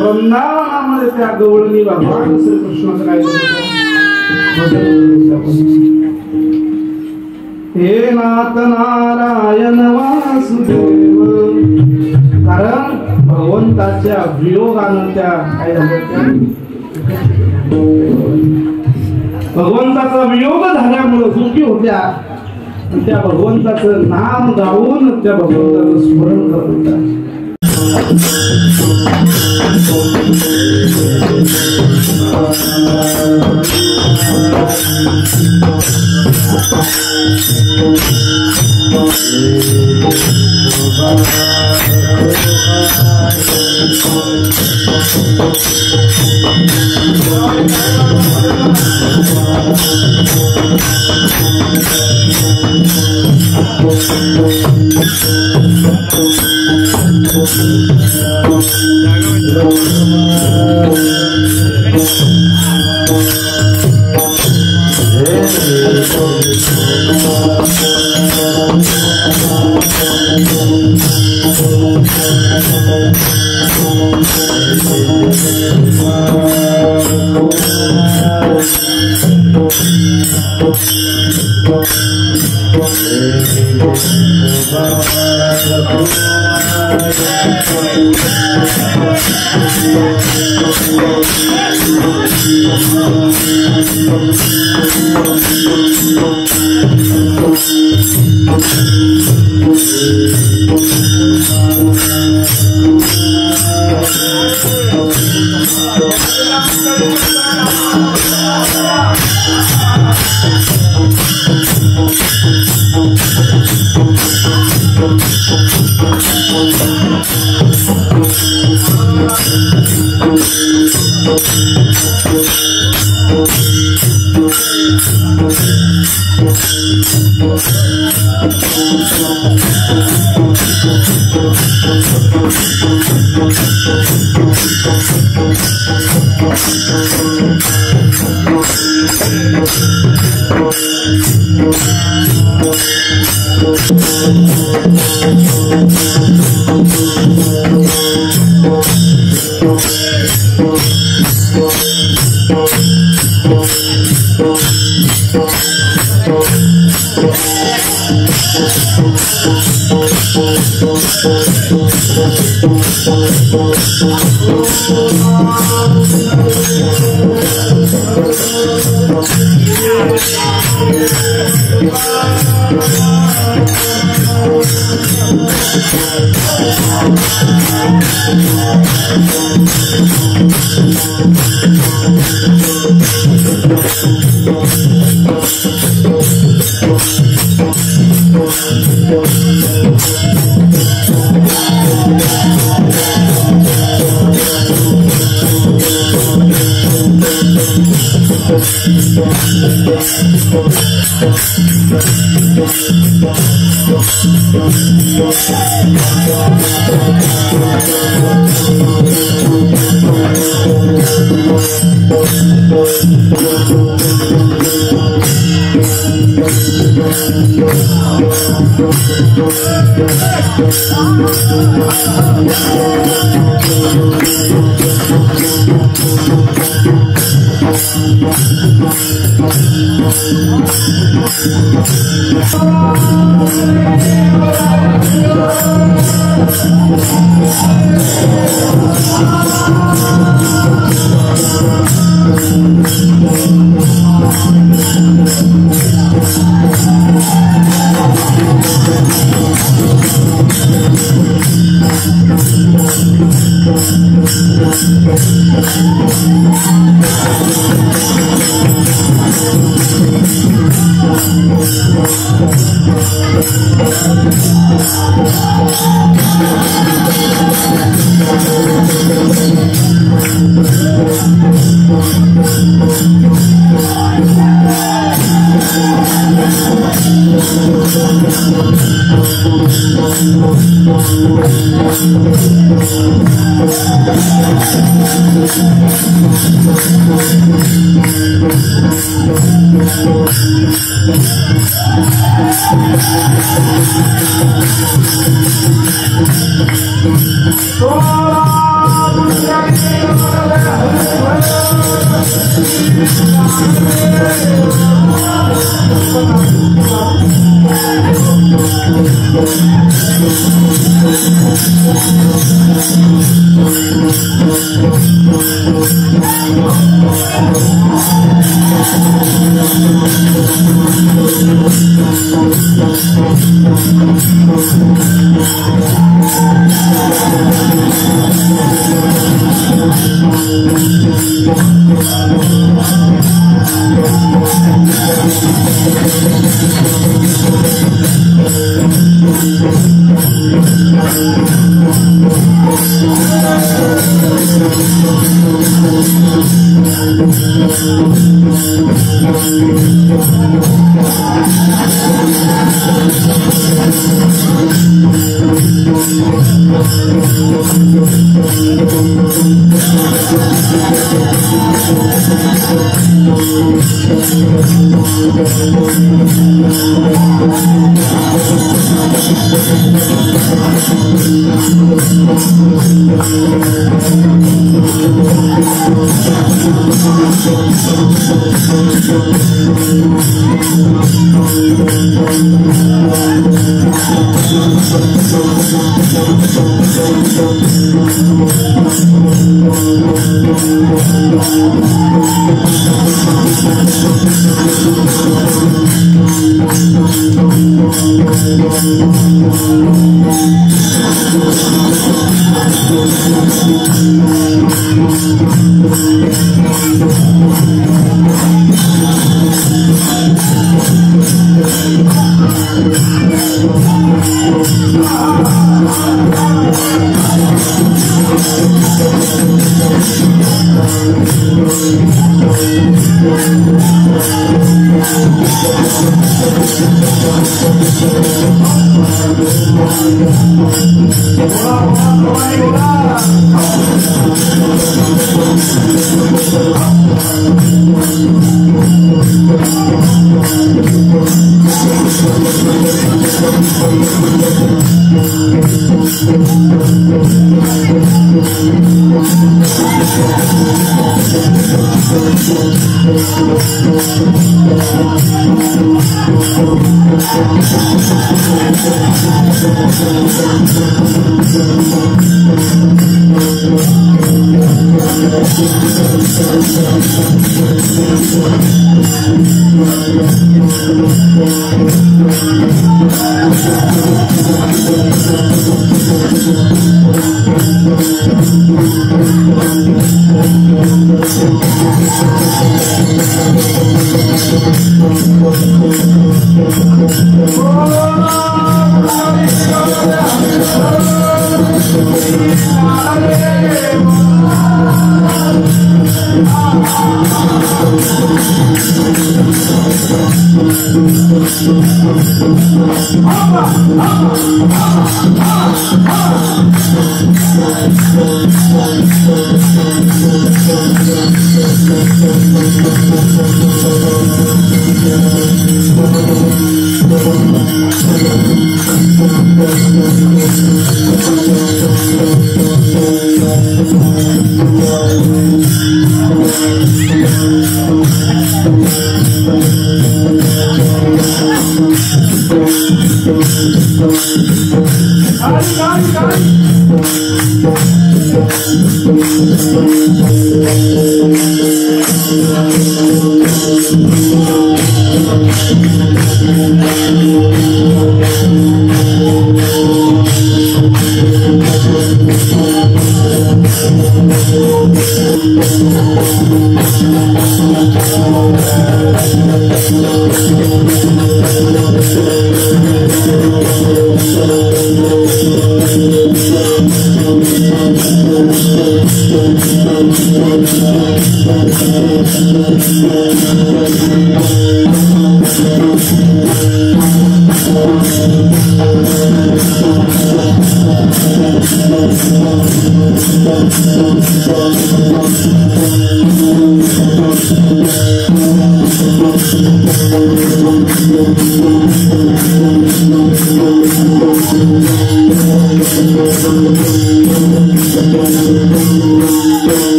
वृंदावनामध्ये त्या गवळणी भगवान श्रीकृष्णाचं काय हे नाथ नारायण वासुदेव, कारण भगवंताच्या वियोगानं त्या काय झाल्या, भगवंताचा वियोग झाल्यामुळे दुःखी होत्या. त्या भगवंताचं नाम गाऊन त्या भगवंताचं स्मरण करत होत्या.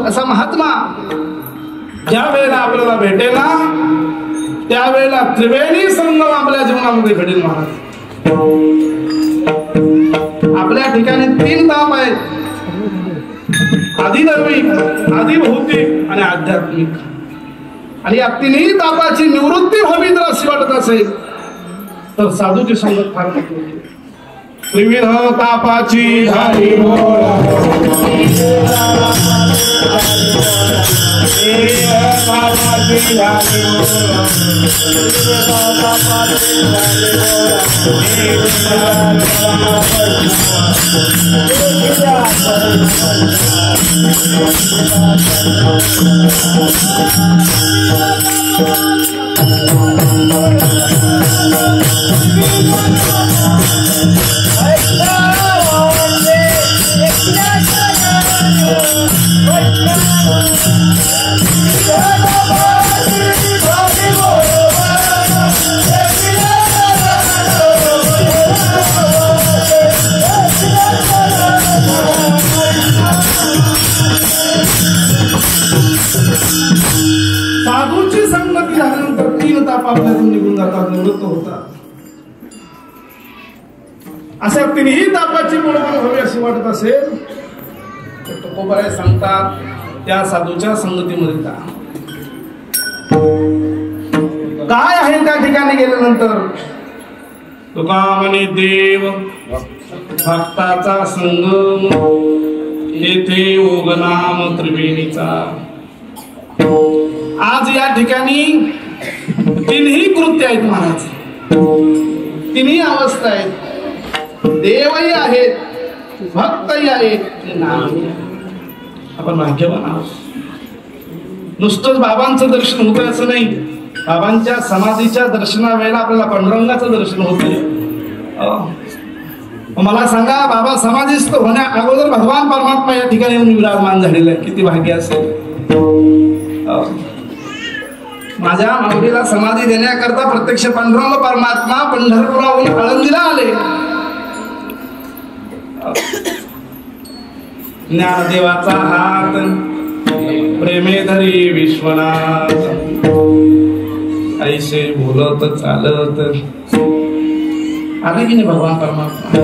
असा महात्मा ज्या वेळेला आपल्याला भेटेल ना त्यावेळेला त्रिवेणी संगम आपल्या जीवनामध्ये घडेल महाराज. आपल्या ठिकाणी 3 ताप आहेत, आदिदैविक, आदिभौतिक आणि आध्यात्मिक. आणि या 3ही तापाची निवृत्ती व्हावी जर अशी वाटत असेल तर साधूची संगत फार महत्त्वाची. त्रिविध तापाची झाली साधूची संगती झाल्यानंतर 3 ताप आपल्यातून निघून जातात, निवृत्त होतात. अशा 3ही तापाची मुळवण व्हावी अशी वाटत असेल तर तुकोबाराय सांगतात त्या साधूच्या संगतीमध्ये जा. काय आहे त्या ठिकाणी गेल्यानंतर तुका म्हणे देव भक्ताचा संगम येथे ओगनाम त्रिवेणीचा. आज या ठिकाणी 3ही कृत्य आहेत महाराज, 3ही अवस्था आहेत. देवही आहेत, भक्त या एक नाम. आपण भाग्यवान आहोत. नुसतंच बाबांचं दर्शन होतं असं नाही. बाबांच्या समाधीच्या दर्शना वेळेला आपल्याला पांडुरंगाचं दर्शन होतंय. मला सांगा, बाबा समाधीस्थ होण्या अगोदर भगवान परमात्मा या ठिकाणी येऊन विराजमान झालेला आहे. किती भाग्य असेल. माझ्या माऊलीला समाधी देण्याकरता प्रत्यक्ष पांडुरंग परमात्मा पंढरपुराहून आळंदीला आले. ज्ञानदेवाचा हात प्रेमे धरी विश्वनाथ, ऐसे बोलत चालत आले की नाही भगवान परमात्मा.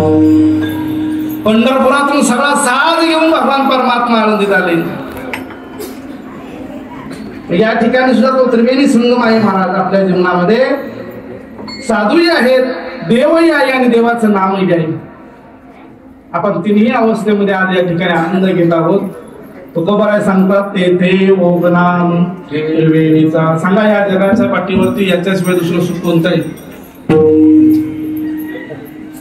पंढरपुरातून सगळा साज घेऊन भगवान परमात्मा आनंदित आले. या ठिकाणी सुद्धा तो त्रिवेणी संगम आहे महाराज. आपल्या जीवनामध्ये साधूही आहेत, देवही आहे आणि देवाचं नामही आहे. आपण तिन्ही अवस्थेमध्ये आज या ठिकाणी आनंद घेत आहोत. तुकोबाराय सांगतात, तेथे ओगनाम त्रिवेणीचा. सांगा, या जगाच्या पाठीवरती याच्याशिवाय दुसरं सुख कोणतं आहे?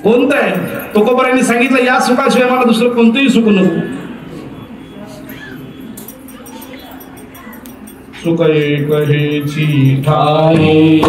कोणतं आहे? तुकोबारायांनी सांगितलं, या सुखाशिवाय मला दुसरं कोणतंही सुख नको. सुख एक हेची ठाई,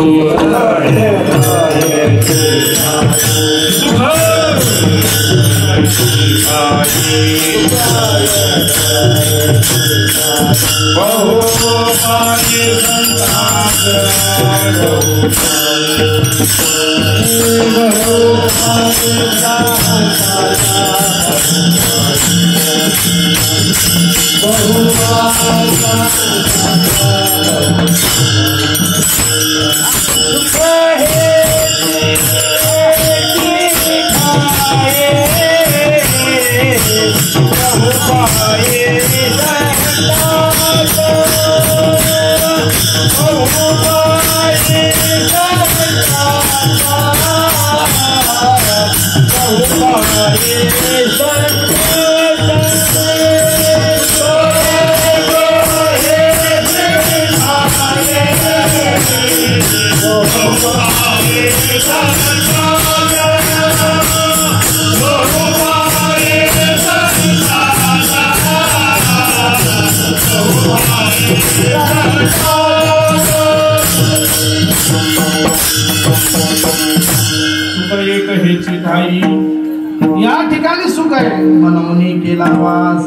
या ठिकाणी सुख आहे. मनमुनी केला वास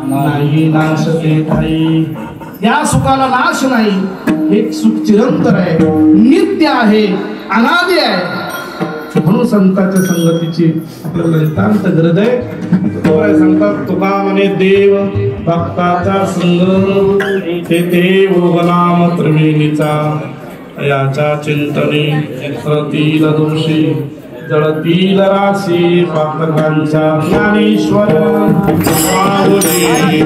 नाही नाश ते ठाई. या सुखाला नाश नाही. हे सुख चिरंतर आहे, नित्य आहे, अनादि आहे. म्हणून संतांच्या संगतीची आपल्याला नितांत गरज आहे. सांगतात, तुका म्हणे देव भक्ताचा संग, तेथे ओगनाम त्रिवेणीचा. याच्या चिंतनी रतील दोषी, जळतील राशी पातकांच्या. ज्ञानेश्वर माऊली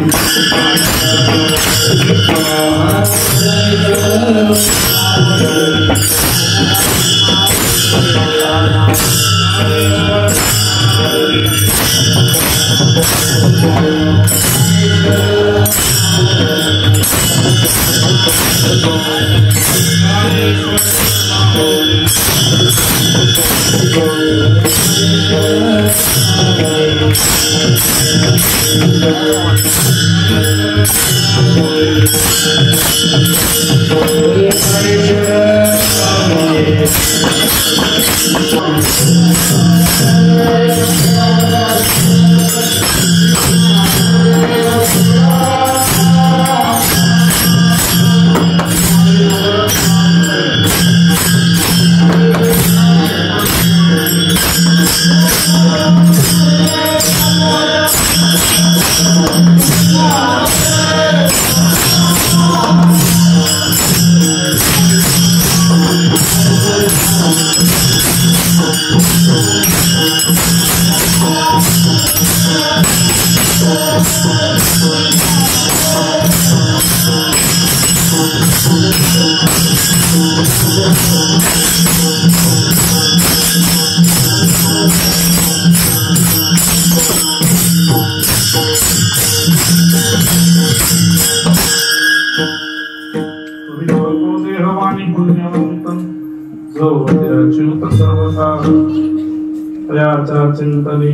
चिंतनी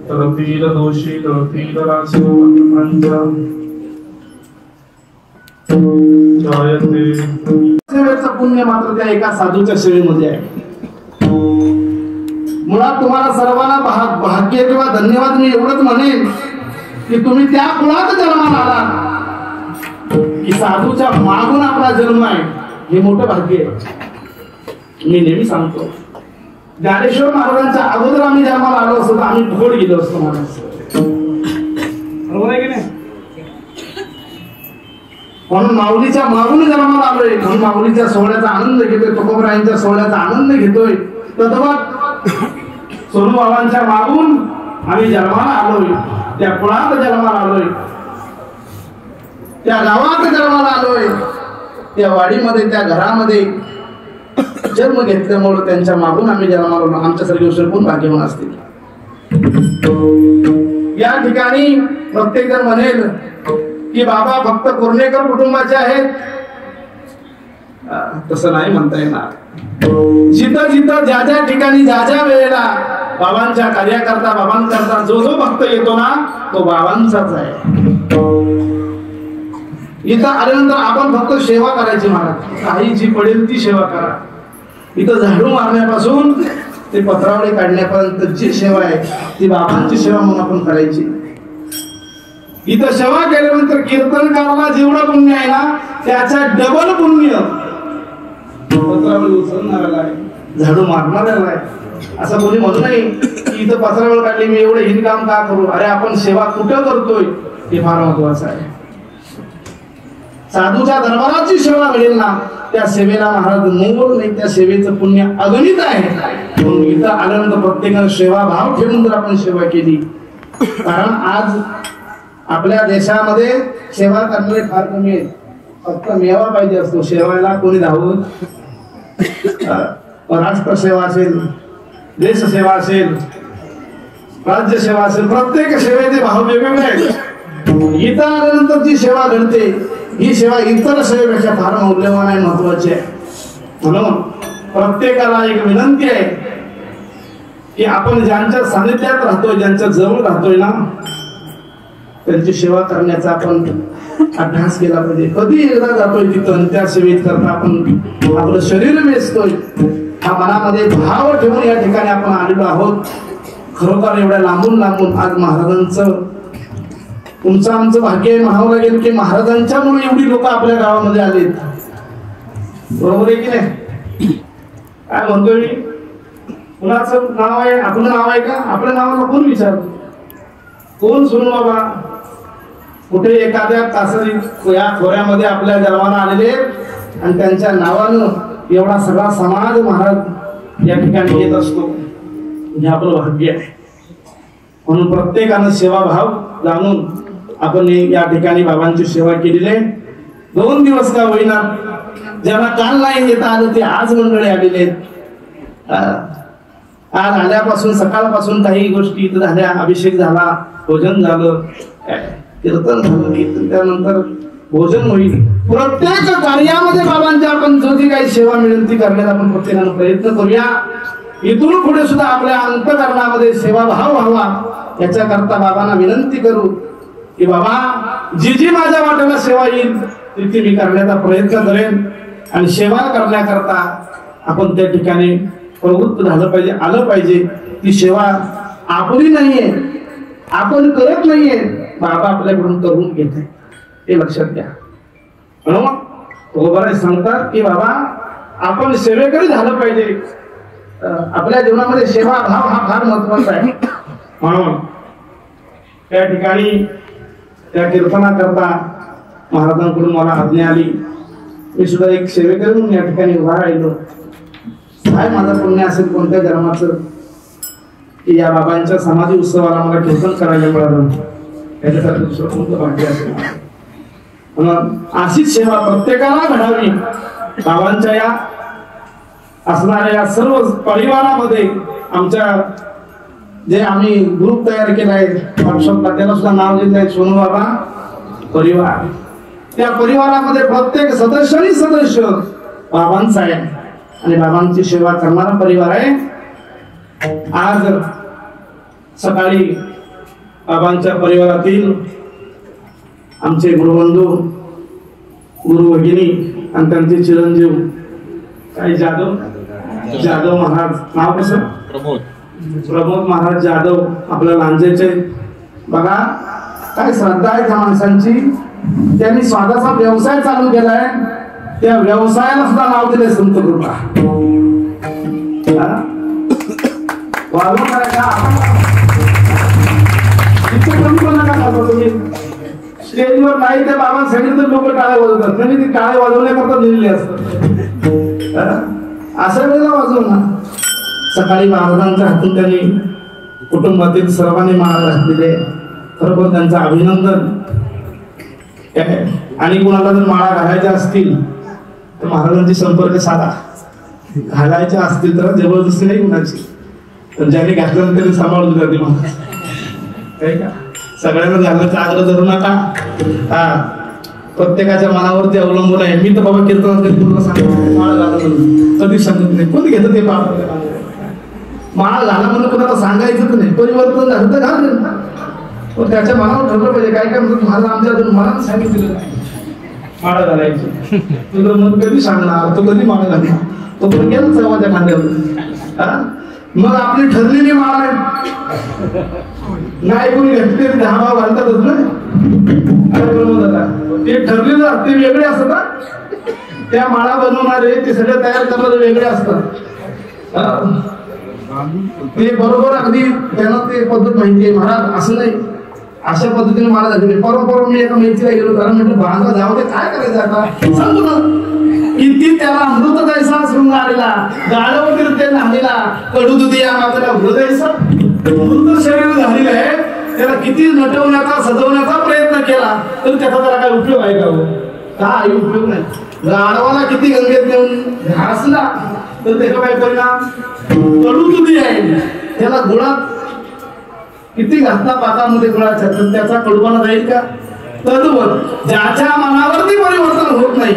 तरतील दोषी तरतील राजोपांचा सेवेचं पुण्य मात्र त्या एका साधूच्या सेवेमध्ये आहे. मुळात तुम्हाला सर्वांना भाग्य किंवा धन्यवाद मी एवढंच म्हणेन की तुम्ही त्या कुळात जन्माला आला की साधूच्या मागून आपला जन्म आहे, हे मोठं भाग्य आहे. मी नेहमी सांगतो, ज्ञानेश्वर महाराजांच्या अगोदर आम्ही जन्माला आलो असतो तर आम्ही भोड गेलो असतो महाराज, बरोबर आहे की नाही? म्हणून माऊलीच्या मागून जन्माला आलोय, म्हणून माऊलीच्या सोहळ्याचा आनंद घेतोय, तुकोबरायांच्या सोहळ्याचा आनंद घेतोय. तद्वत सोनू बाबांच्या मागून आम्ही जन्माला आलोय, त्या कुळात जन्माला आलोय, त्या गावात जन्माला आलोय, त्या वाडीमध्ये त्या घरामध्ये जन्म घेतल्यामुळे त्यांच्या मागून आम्ही जन्माला आलो. आमच्यासारखे दुसरे कोण भाग्यवान असतील? या ठिकाणी प्रत्येक जण म्हणेल की बाबा फक्त कुर्णेकर कुटुंबाचे आहेत, तसं नाही म्हणता येणार. जिथं जिथं ज्या ज्या ठिकाणी ज्या ज्या वेळेला बाबांच्या कार्याकरता बाबांकरता जो जो भक्त येतो ना तो बाबांचाच आहे. इथं आल्यानंतर आपण फक्त सेवा करायची महाराज, काही जी पडेल ती सेवा करा. इथं झाडू मारण्यापासून ते पत्रावळे काढण्यापर्यंत जी सेवा आहे ती बाबांची सेवा म्हणून आपण करायची. इथं सेवा केल्यानंतर कीर्तनकाराला जेवढं पुण्य आहे ना त्याच्या डबल पुण्य पत्रावळी उचलणाऱ्याला आहे, झाडू मारणाऱ्याला आहे. असं कोणी म्हणू नये की इथं पत्रावळ काढली मी एवढं हिन काम का करू. अरे आपण सेवा कुठं करतोय हे फार महत्वाचं आहे. साधूच्या दरबाराची सेवा मिळेल ना त्या सेवेला महाराज मोल नाही, त्या सेवेचं पुण्य अगणित आहे. म्हणून इथं आल्यानंतर प्रत्येकाने सेवा भाव ठेवून जर आपण सेवा केली, कारण आज आपल्या देशामध्ये सेवा करणारे फार कमी आहेत. फक्त मेवा पाहिजे असतो सेवायला कोणी धावून. राष्ट्रसेवा असेल, देश सेवा असेल, राज्य सेवा असेल, प्रत्येक सेवेचे भाव वेगवेगळे आहेत. इथं आल्यानंतर जी सेवा घडते ही सेवा इतर सेवेपेक्षा फार मौल्यवान आहे, महत्वाची आहे. म्हणून प्रत्येकाला एक विनंती आहे की आपण ज्यांच्या सानिध्यात राहतोय, ज्यांच्या जवळ राहतोय ना त्यांची सेवा करण्याचा आपण अभ्यास केला पाहिजे. कधी एकदा जातोय तिथं त्या सेवेत करता आपण आपलं शरीर वेचतोय, हा मनामध्ये भाव ठेवून या ठिकाणी आपण आलेलो आहोत. खरोखर एवढ्या लांबून लांबून आज महाराजांचं तुमचं आमचं भाग्य म्हणावं लागेल की महाराजांच्यामुळे एवढी लोक आपल्या गावामध्ये आलेत. बरोबर आहे की नाही? काय म्हणतोय मी? कुणाचं नाव आहे? आपलं नाव आहे का? आपल्या नावाला कोण विचारतो? कोण सोनू बाबा? कुठे एखाद्या तासारी या खोऱ्यामध्ये आपल्या जन्माला आलेले आणि त्यांच्या नावानं एवढा सगळा समाज महाराज या ठिकाणी येत असतो, हे आपलं भाग्य आहे. म्हणून प्रत्येकानं सेवाभाव जाणून आपण या ठिकाणी बाबांची सेवा केलेली आहे. 2 दिवस का होईना, ज्यांना काल नाही येता आलं ते आज मंडळी आलेले आहेत. आज आल्यापासून सकाळपासून काही गोष्टी इथं झाल्या, अभिषेक झाला, भोजन झालं, कीर्तन झालं, त्यानंतर भोजन होईल. प्रत्येक कार्यामध्ये बाबांच्या आपण जो जी काही सेवा मिळेल ती करण्याचा आपण प्रत्येकानं प्रयत्न करूया. इथून पुढे सुद्धा आपल्या अंतःकरणामध्ये सेवाभाव व्हावा याच्याकरता बाबांना विनंती करू की बाबा जी जी माझ्या वाट्याला सेवा येईल ती मी करण्याचा प्रयत्न करेन. आणि सेवा करण्याकरता आपण त्या ठिकाणी प्रवृत्त झालं पाहिजे, आलं पाहिजे. ती सेवा आपली नाहीये, आपण करत नाहीये, बाबा आपल्याकडून करून घेत आहे, हे लक्षात घ्या. म्हणून सांगतात की बाबा आपण सेवेकरी झालं पाहिजे. आपल्या जीवनामध्ये सेवा भाव हा फार महत्वाचा आहे. म्हणून त्या ठिकाणी त्या कीर्तनाकरता महाराजांकडून मला आज्ञा आली. मी सुद्धा एक सेवेकरी म्हणून या ठिकाणी उभा राहिलो. काय माझं पुण्य असेल कोणत्या जन्माचं की या बाबांच्या समाधी उत्सवाला मला कीर्तन करायला मिळालं, याच्यासाठी दुसरं कोणतं भाग्य असेल. म्हणून अशीच सेवा प्रत्येकाला घडावी. बाबांच्या या असणाऱ्या या सर्व परिवारामध्ये आमच्या जे आम्ही ग्रुप तयार केला आहे व्हॉट्सअपला, त्याला सुद्धा नाव दिलं आहे सोनू बाबा परिवार. त्या परिवारामध्ये प्रत्येक सदस्य बाबांचा आहे आणि बाबांची सेवा करणारा परिवार आहे. आज सकाळी बाबांच्या परिवारातील आमचे गुरुबंधू गुरु भगिनी आणि त्यांचे चिरंजीव काही जाधव महाराज, नाव कसं? प्रमोद महाराज जाधव, आपल्या लांजेचे. बघा काय श्रद्धा आहे त्या माणसांची. त्यांनी स्वतःचा व्यवसाय चालू केलाय, त्या व्यवसायाला सुद्धा नाव दिले संत कृपा. वाढवून करायचा स्टेजवर नाही त्या बाबा सांगितलं लोक टाळे वाजवतात, त्यांनी ती टाळे वाजवण्याकरता दिलेली असतात. अशा वेळेला वाजव ना. सकाळी महाराजांच्या हातून त्यांनी कुटुंबातील सर्वांनी माळा घातलेले, खरोखर त्यांचं अभिनंदन. आणि कुणाला जर माळा घालायच्या असतील तर महाराजांची संपर्क साधा. घालायच्या असतील तर जबरदस्ती नाही कुणाची, पण ज्याने घातलं त्यांनी सांभाळून जाते महाराज. काही का सगळ्यांना घालण्याचा आग्रह धरू नका. प्रत्येकाच्या मनावरती अवलंबून आहे. मी तर बाबा कीर्तन तुला सांगतो माळ घाला म्हणून, कधी सांगत नाही. कोणी घेतं ते माळ घाला म्हणून कोणाला सांगायचं नाही. परिवर्तन झालं तर घाल, पण त्याच्या मनावर ठरलं पाहिजे. काय काय म्हणतात मला आमच्या मनात सांगितलेलं नाही माळ घालायची. तुझं मन कधी सांगणार, तो कधी माळ घालणार, तो पण गेला सर्वांच्या खांद्यावर. मग आपली ठरलेली माळ आहे, नाही कोणी घेतले 10 भाव घालतातच ना. ते ठरलेलं ते वेगळे असतात. त्या माळा बनवणारे ते सगळे तयार करणारे वेगळे असतात. ते बरोबर अगदी त्यांना ते पद्धत माहिती आहे. महाराज असं नाही, अशा पद्धतीने माळा झाली. परवा मी एका मैत्रीला गेलो, कारण म्हटलं बांधा जाऊ दे, काय करायचं आता सांगू ना. किती त्याला अमृत द्यायचा शृंगारीला, गाळवतील ते नाहीला, कडू दुधी या मातेला हृदयचा मृत शरीर झालेलं आहे. त्याला किती नटवण्याचा सजवण्याचा प्रयत्न केला तर त्याचा त्याला काय उपयोग आहे का? काही उपयोग नाही. गाढवाला किती गंगेत नेऊन घासला तर त्याचा काय परिणाम? कडू दुधी आहे. त्याला गुळात किती घातला पाकामध्ये गुळाच्या, तर त्याचा कडूपणा जाईल का? तद्वत ज्याच्या मनावरती परिवर्तन होत नाही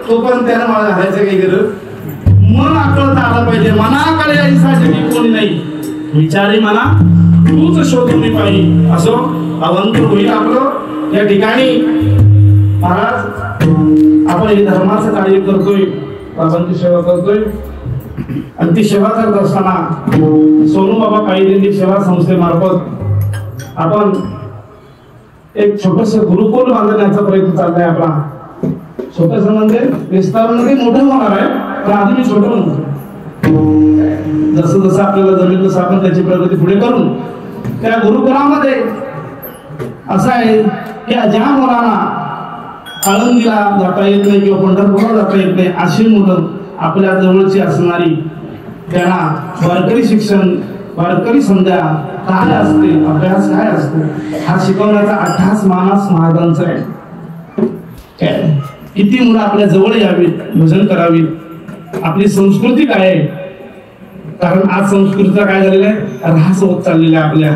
तो पण त्याला मला घालायचं काही गरज. मन आकळता आलं पाहिजे. मनाकडे यायसाठी कोणी नाही, विचारी मना तूच शोधून मी पाहिजे असो अवंत होईल आपलं. या ठिकाणी महाराज आपण हे धर्माचं कार्य करतोय, बाबांची सेवा करतोय. आणि ती सेवा करत असताना सोनूबाबा काळीदेवी सेवा संस्थेमार्फत आपण एक छोटस गुरुकुल बांधण्याचा प्रयत्न चाललाय आपला. छोटस म्हणजे विस्तारामध्ये मोठं होणार आहे, पण आधी मी छोटं म्हणतो. जसं जसं आपल्याला जमेल तसं आपण त्याची प्रगती पुढे करून त्या गुरुकुलामध्ये असं आहे की ज्या मुलांना आळंदीला जाता येत नाही किंवा पंढरपूरला जाता येत नाही अशी मुलं आपल्या जवळची असणारी, त्यांना वारकरी शिक्षण, वारकरी संध्या काय असते, अभ्यास काय असतो हा शिकवण्याचा अट्टहास मानस महाराजांचा आहे. किती मुलं आपल्या जवळ यावीत, भजन करावीत. आपली संस्कृती काय आहे, कारण आज संस्कृतीचा काय झालेला आहे, ऱ्हास होत चाललेला आहे. आपल्या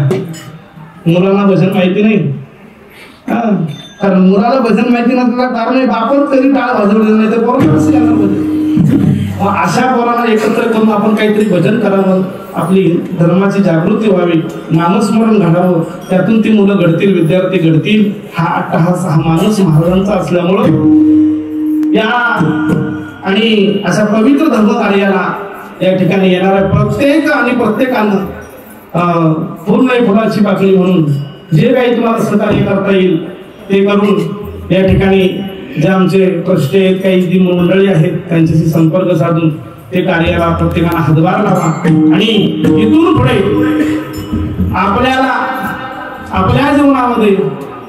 मुलांना भजन माहिती नाही. कारण मुलाला भजन माहिती नसलं कारण बापच कधी टाळ वाजवलेलं नाही तर पोरांना कसं येणार भजन. अशा पोरांना एकत्र करून आपण काहीतरी भजन करावं, आपली धर्माची जागृती व्हावी, नामस्मरण घडावं, त्यातून ती मुलं घडतील, विद्यार्थी घडतील. हा अट्टहास हा मानस महाराजांचा असल्यामुळं या आणि अशा पवित्र धर्म कार्याला या ठिकाणी येणाऱ्या प्रत्येक आणि प्रत्येकानं पूर्ण फुलाची पाकळी म्हणून जे काही तुम्हाला सहकार्य करता येईल ते करून या ठिकाणी जे आमचे ट्रस्टी आहेत, काही जी मंडळी आहेत त्यांच्याशी संपर्क साधून ते कार्याला प्रत्येकाला हातभार लावा. आणि इथून पुढे आपल्याला आपल्या जीवनामध्ये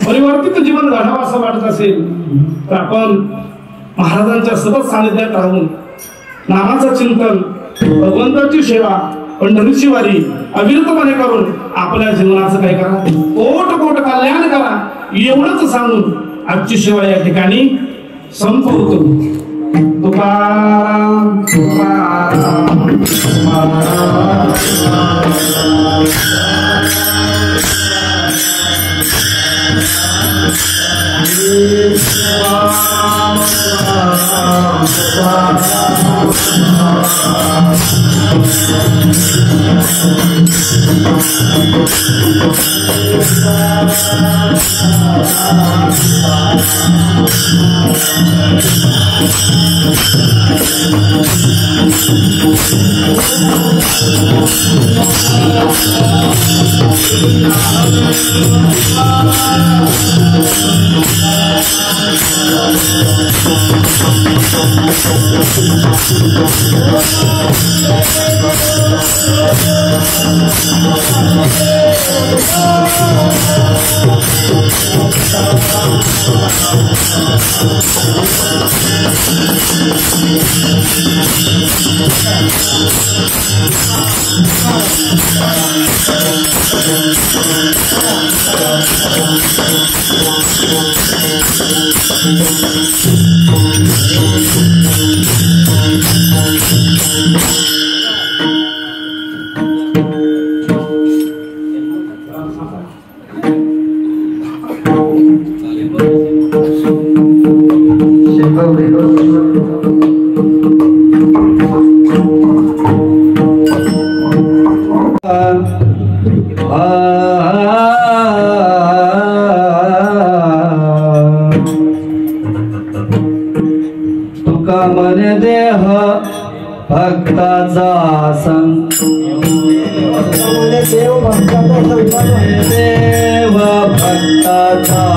परिवर्तित जीवन घडावं असं वाटत असेल तर आपण महाराजांच्या सतत सानिध्यात राहून नामाचं चिंतन, भगवंताची सेवा, पंढरीची वारी अविरतपणे करून आपल्या जीवनाचं काय करा, कोट कल्याण करा. एवढंच सांगून आजची सेवा या ठिकाणी संपवतो. तुकाराम तुकाराम तुकाराम तुका मन देह भक्ताचा संग देव भक्ताचा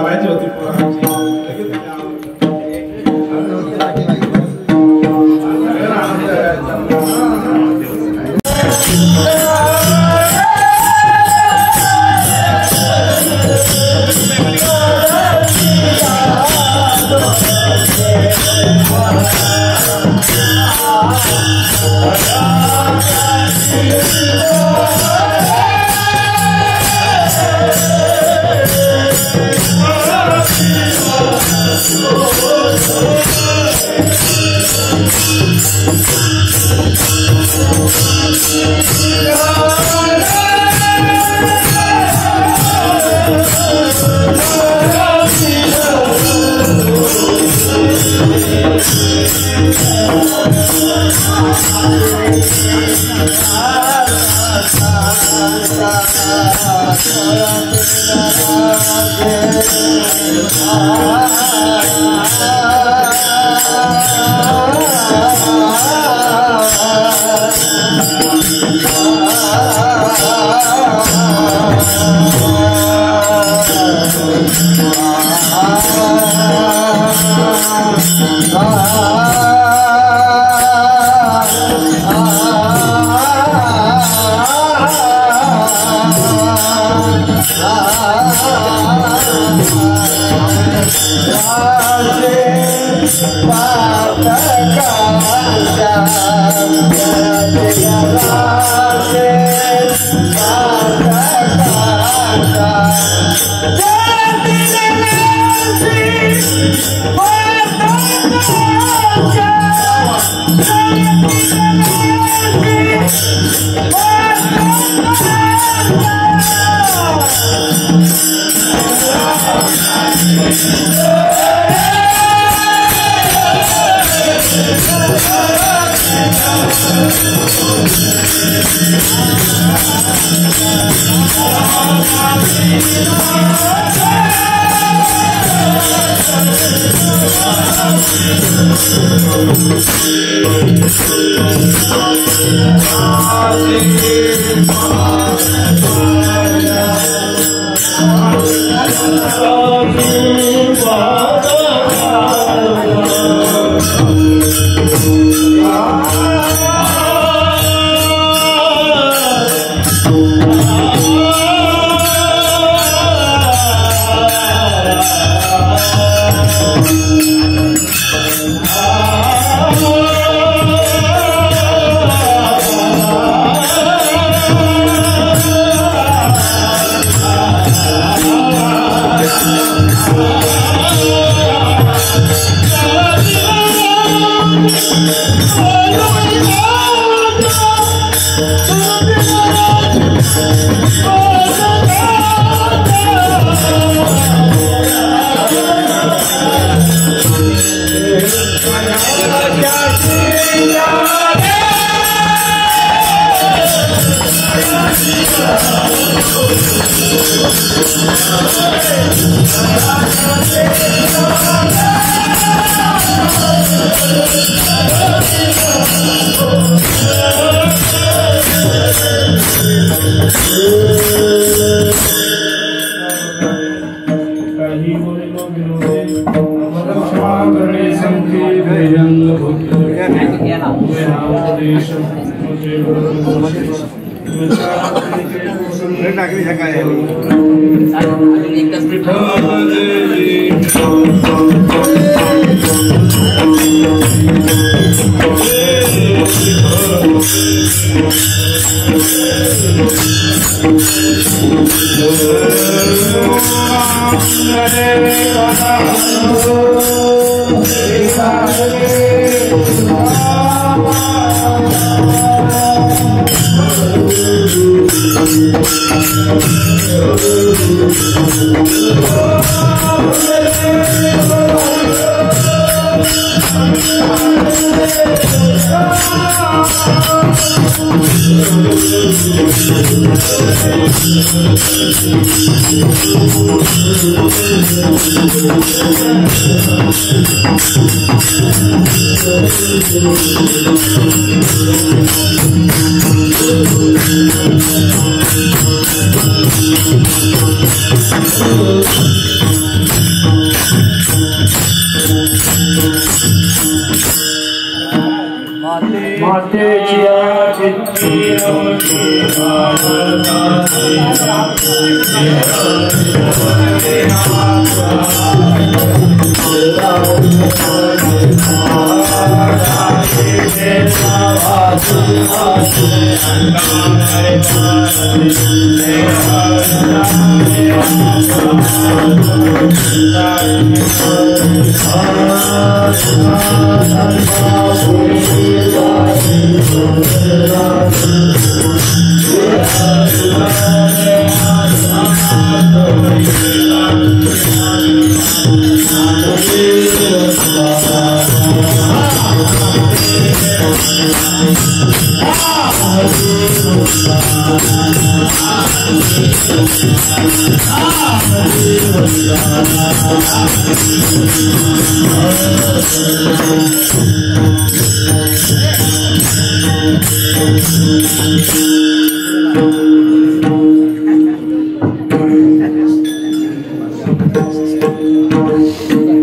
करायची होती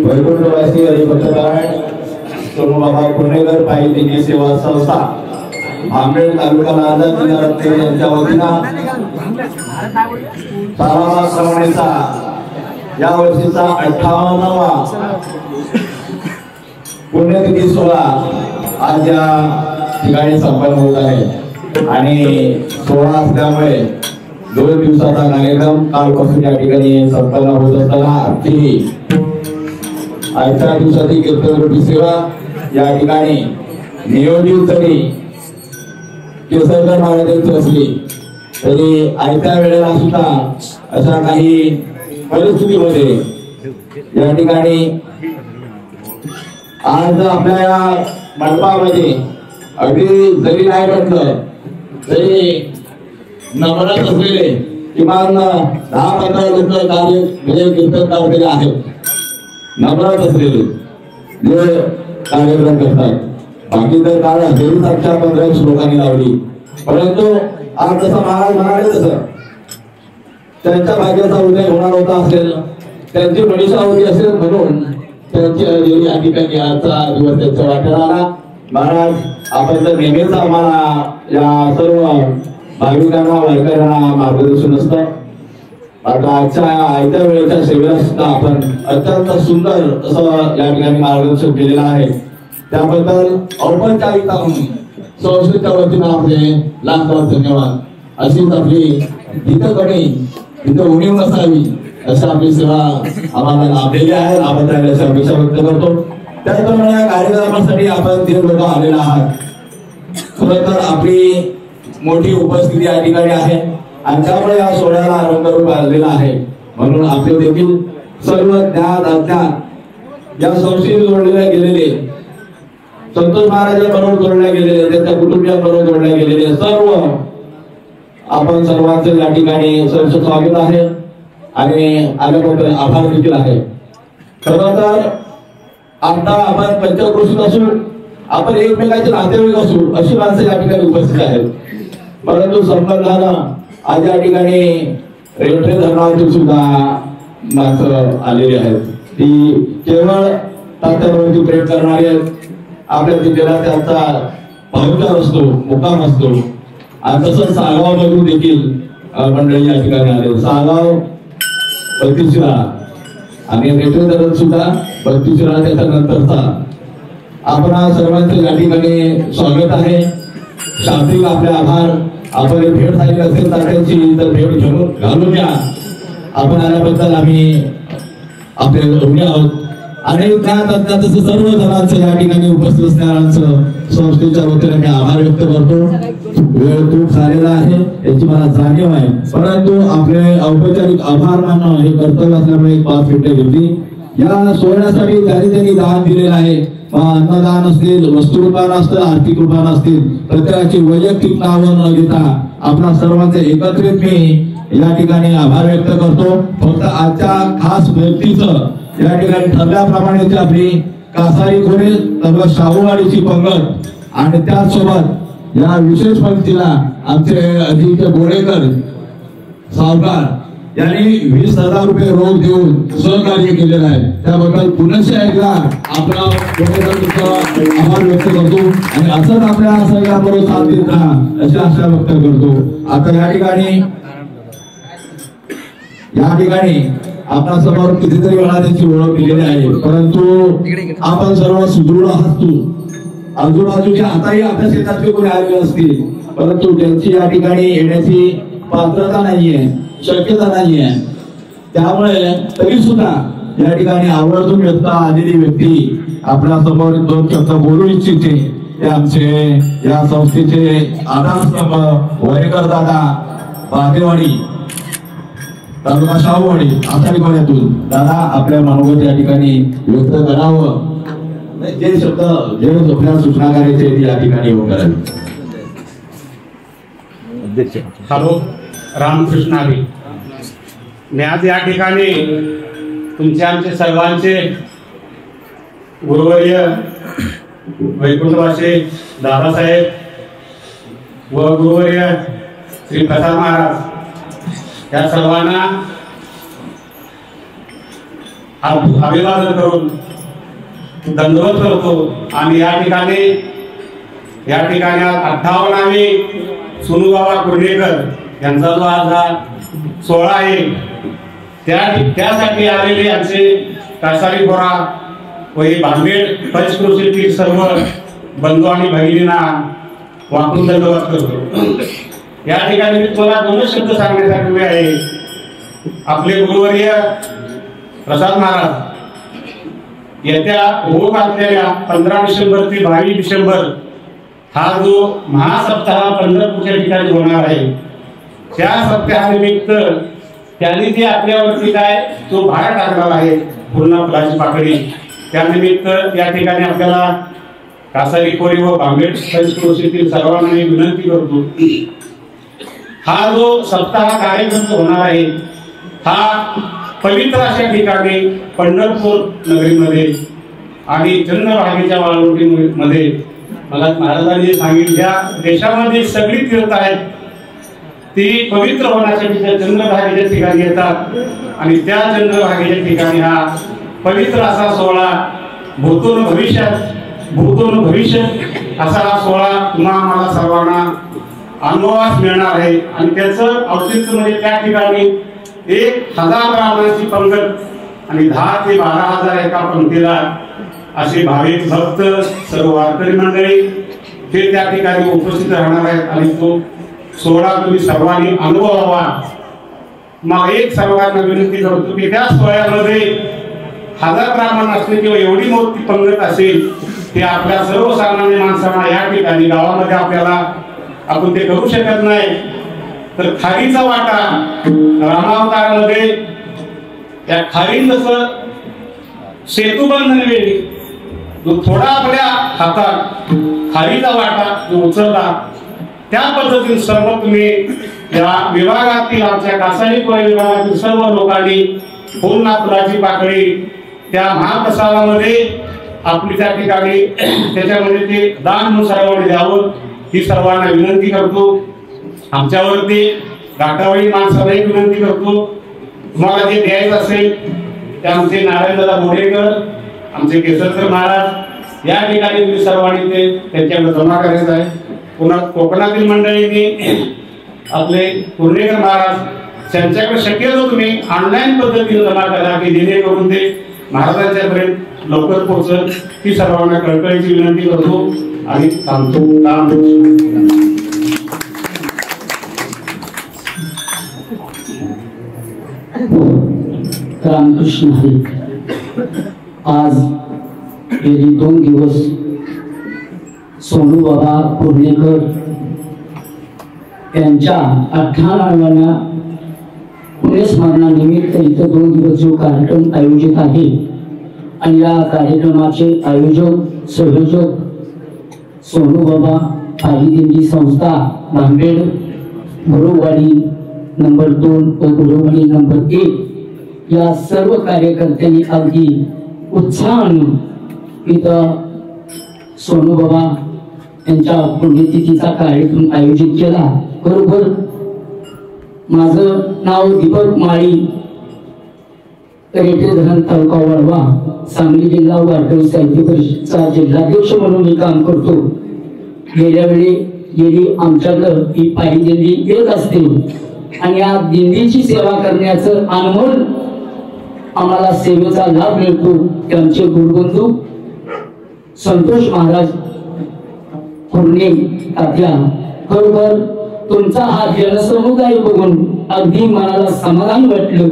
वैकुंठवासी हरिभक्तगण सोमबाबा पुणेकर पायी सेवा संस्था आंबेड तालुका लांजा जिल्हा रत्नागिरी यांच्या वतीनं सारावा श्रवणेचा या वर्षीचा 58वा पुण्यतिथी सोहळा आज या ठिकाणी संपन्न होत आहे आणि सोहळा असल्यामुळे 2 दिवसाचा कार्यक्रम कालपासून या ठिकाणी संपन्न होत असताना आजच्या दिवसाची कीर्तनरूपी सेवा या ठिकाणी नियोजित जरी केसरकर महाराजांची असली तरी आयत्या वेळेला सुद्धा अशा काही परिस्थितीमध्ये या ठिकाणी आज आपल्या या मंडपामध्ये अगदी जरी नाही म्हटलं तरी नम्रत असलेले किमान 10-15 लोक कार्य म्हणजे कीर्तन करलेले आहेत. नम्रत असलेले जे कार्यक्रम करतात. बाकी तर काळ हजेरी साक्षा 15 श्लोकांनी लावली, परंतु आज जसं महाराज म्हणाले तसं त्यांच्या भाग्याचा उदय होणार होता असेल, त्यांची मनीषा होती असेल म्हणून त्यांची हजेरी या ठिकाणी आजचा दिवस त्यांच्या वाट्याला आला. महाराज आपण तर नेहमीच आम्हाला या सर्व भाविकांना वारकऱ्यांना मार्गदर्शन असतं. आता आजच्या आयत्या वेळेच्या सेवेला सुद्धा आपण अत्यंत सुंदर असं या ठिकाणी मार्गदर्शन केलेलं आहे. त्याबद्दल औपचारिकता म्हणून संस्थेच्या वतीनं आपले लाख धन्यवाद. अशीच आपली तिथं तिथं उणीव नसावी अशी आपली सेवा आम्हाला लाभलेली आहे. आपण त्याची अपेक्षा व्यक्त करतो. त्याचप्रमाणे या कार्यक्रमासाठी आपण 3 लोक आलेला आहात. खरं तर आपली मोठी उपस्थिती या ठिकाणी आहे आणि त्यामुळे या सोहळ्याला रंगरूप आलेला आहे. म्हणून आपले देखील सर्व ज्ञान अज्ञान या संस्थेशी जोडले गेलेले, संतोष महाराजांबरोबर जोडले गेलेले, त्यांच्या कुटुंबियांबरोबर जोडले गेलेले सर्व आपण सर्वांचे या ठिकाणी सहर्ष स्वागत आहे आणि आल्याबद्दल आभार देखील आहे. खरं तर आता आपण पंचक्रोशीत असू, आपण एकमेकांचे नातेवाईक असू अशी माणसं या ठिकाणी उपस्थित आहेत. परंतु संबंधानं आज या ठिकाणी रेल्वे धरणावरती सुद्धा माणसं आलेली आहेत. ती केवळ तात्यावरती प्रेम करणारी आहेत. आपल्या जिल्ह्याला त्यांचा पाहुणचार असतो, मुक्काम असतो. आणि तसंच सागाव मधून देखील मंडळी या ठिकाणी आले. सागाव 32 आणि रेल्वे धरण सुद्धा 32 त्याच्यानंतरचा आपण सर्वांचे या ठिकाणी स्वागत आहे. शाब्दिक आपले आभार. आपण भेट झाली असेल तात्यांची तर भेट घेऊन घालून द्या. आपण आल्याबद्दल आम्ही आपले ऋणी आहोत आणि त्या सर्व जणांचं या ठिकाणी उपस्थित असणाऱ्यांचं संस्थेच्या वतीने मी आभार व्यक्त करतो. वेळ खूप झालेला आहे याची मला जाणीव आहे, परंतु आपले औपचारिक आभार मानणं हे कर्तव्य असल्यामुळे 5 मिनिटे घेतली. या सोहळ्यासाठी त्यांनी दान दिलेलं आहे. अन्नदान असतील, वस्तुरूपान असतील, आर्थिक रूपान असतील, प्रत्येकाची वैयक्तिक नावं न घेता आपल्या सर्वांचे एकत्रित मी या ठिकाणी आभार व्यक्त करतो. फक्त आजच्या खास व्यक्तीचं या ठिकाणी ठरल्याप्रमाणे ती आपली कासारी खोरे तर शाहूवाडीची पंगत आणि त्याचसोबत या विशेष पंक्तीला आमचे अजित बोरेकर सावकार यांनी 20,000 रुपये रोख देऊन सहकार्य केलेलं आहे. त्याबद्दल पुनश्च एकदा आपला आभार व्यक्त करतो आणि असंच आपल्या सगळ्यांबरोबर साथ देत राहा अशी आशा व्यक्त करतो. आता या ठिकाणी आपल्या समोर कितीतरी वेळा त्याची ओळख दिलेली आहे, परंतु आपण सर्व सुदृढ असतो. आजूबाजूच्या आताही आपल्या शेतातले कोणी आलेले असतील, परंतु त्यांची या ठिकाणी येण्याची पात्रता नाहीये, शक्यता नाहीये. त्यामुळे तरी सुद्धा या ठिकाणी आवर्जून व्यक्त आलेली व्यक्ती आपल्या समोर 2 शब्द बोलू इच्छिते. ते आमचे या संस्थेचे आधारस्तंभ वरेकर दादा बागेवाडी तालुका शाहूवाडी आषाढी खोऱ्यातून दादा आपल्या मनोगत या ठिकाणी व्यक्त करावं. जे शब्द जे आपल्या सूचना करायचे ते या ठिकाणी येऊन करावे. हॅलो, रामकृष्ण हरी. मी आज या ठिकाणी तुमचे आमचे सर्वांचे गुरुवर्य वैकुंठवासी दादासाहेब व गुरुवर्य श्री प्रसाद महाराज या सर्वांना अभिवादन करून दंडवत करतो. आणि या ठिकाणी 58वी सोनूबाबा कुर्डीकर यांचा जो आज हा सोहळा आहे त्यासाठी आलेले आमचे कासारी खोरा व भांबेड पंचक्रोशीतील सर्व बंधू आणि भगिनींना वाकून दंडवत करतो. या ठिकाणी मी तुम्हाला 2 शब्द सांगण्यासाठी उभे आहे. आपले गुरुवर्य प्रसाद महाराज येत्या होत असलेल्या 15 डिसेंबर ते 22 डिसेंबर हा जो महासप्ताह पंढरपूरच्या ठिकाणी होणार आहे, त्या सप्ताहानिमित्त त्यांनी जे आपल्यावरती काय जो भार टाकलेला आहे पूर्ण फुलाची पाकळी, त्यानिमित्त या ठिकाणी आपल्याला कासारी खोरी व भांबेड पंचक्रोशीतील सर्वांना मी विनंती करतो, हा जो सप्ताह कार्यक्रम होणार आहे हा पवित्र अशा ठिकाणी पंढरपूर नगरीमध्ये आणि चंद्रभागेच्या वाळवंटीमध्ये मला महाराजांनी सांगितलं ज्या देशामध्ये सगळी तीर्थ आहेत ती पवित्र होण्यासाठी त्या चंद्रभागेच्या ठिकाणी येतात आणि त्या चंद्रभागेच्या ठिकाणी हा पवित्र असा सोहळा भूतून भविष्यात असा हा सोहळा तुम्हा आम्हाला सर्वांना अनुभवास मिळणार आहे. आणि त्याचं औचित्य म्हणजे त्या ठिकाणी 1,000 ब्राह्मणांची पंगत आणि 10 ते 12,000 एका पंक्तीला असे भाविक भक्त सर्व वारकरी मंडळी हे त्या ठिकाणी उपस्थित राहणार आहेत आणि तो सोहळा तुम्ही सर्वांनी अनुभवावा. मग एक सर्वांना विनंती करतो की त्या सोहळ्यामध्ये 1000 ब्राह्मण असले किंवा एवढी मोठी पंगत असेल ते आपल्या सर्वसामान्य माणसांना या ठिकाणी गावामध्ये आपल्याला आपण ते करू शकत नाही. तर खारीचा वाटा रामावतारामध्ये त्या खारी जसं सेतुबंधन वेळी जो थोडा आपल्या हातात खारीचा वाटा जो उचलला त्या पद्धतीने सर्व तुम्ही या विभागातील आमच्या कासारी खोरे विभागातील सर्व लोकांनी पूर्ण फुलाची पाकळी त्या महाप्रसादामध्ये आपली त्या ठिकाणी त्याच्यामध्ये ते दान म्हणून सर्वांनी द्यावं ही सर्वांना विनंती करतो. आमच्यावरती गाठावळी माणसालाही विनंती करतो, तुम्हाला जे द्यायचं असेल ते आमचे नारायणदादा बोडेकर आमचे केसरकर महाराज या ठिकाणी तुम्ही सर्वांनी ते त्यांच्याकडे जमा करायचं आहे. पुन्हा कोकणातील मंडळींनी आपले कुर्डीकर महाराज त्यांच्याकडे शक्यतो तुम्ही ऑनलाईन पद्धतीने जमा करा की जेणेकरून ते महाराजांच्या पर्यंत लवकर पोहोचल ही सर्वांना कळकळीची विनंती करतो आणि थांबतो. रामकृष्ण हरी. आज गेली 2 दिवस सोनूबाबा कुर्डीकर यांच्या 58व्या पुण्यस्मरणानिमित्त इथं 2 दिवस जो कार्यक्रम आयोजित आहे आणि या कार्यक्रमाचे आयोजक संयोजक सोनू बाबा पायी दिंडी संस्था भांबेड गुरुवाडी नंबर 2 व गुरुवाडी नंबर 1 या सर्व कार्यकर्त्यांनी अगदी उत्साहाने इथं सोनू बाबा यांच्या पुण्यतिथीचा कार्यक्रम आयोजित केला। बरोबर माझं नाव दीपक माळी, रेटे धरण तालुका वाळवा, सांगली जिल्हा वारकरी साहित्य परिषदेचा जिल्हाध्यक्ष म्हणून मी काम करतो। गेल्या वेळी गेली आमच्याकडं ही पायी दिंडी येत असते आणि या दिंडीची सेवा करण्याचं अनमोल आम्हाला सेवेचा लाभ मिळतो। त्यांचे गुरुबंधू संतोष महाराज पुणे तात्या, खरोखर तुमचा हा जनसमुदाय बघून अगदी मनाला समाधान वाटलं।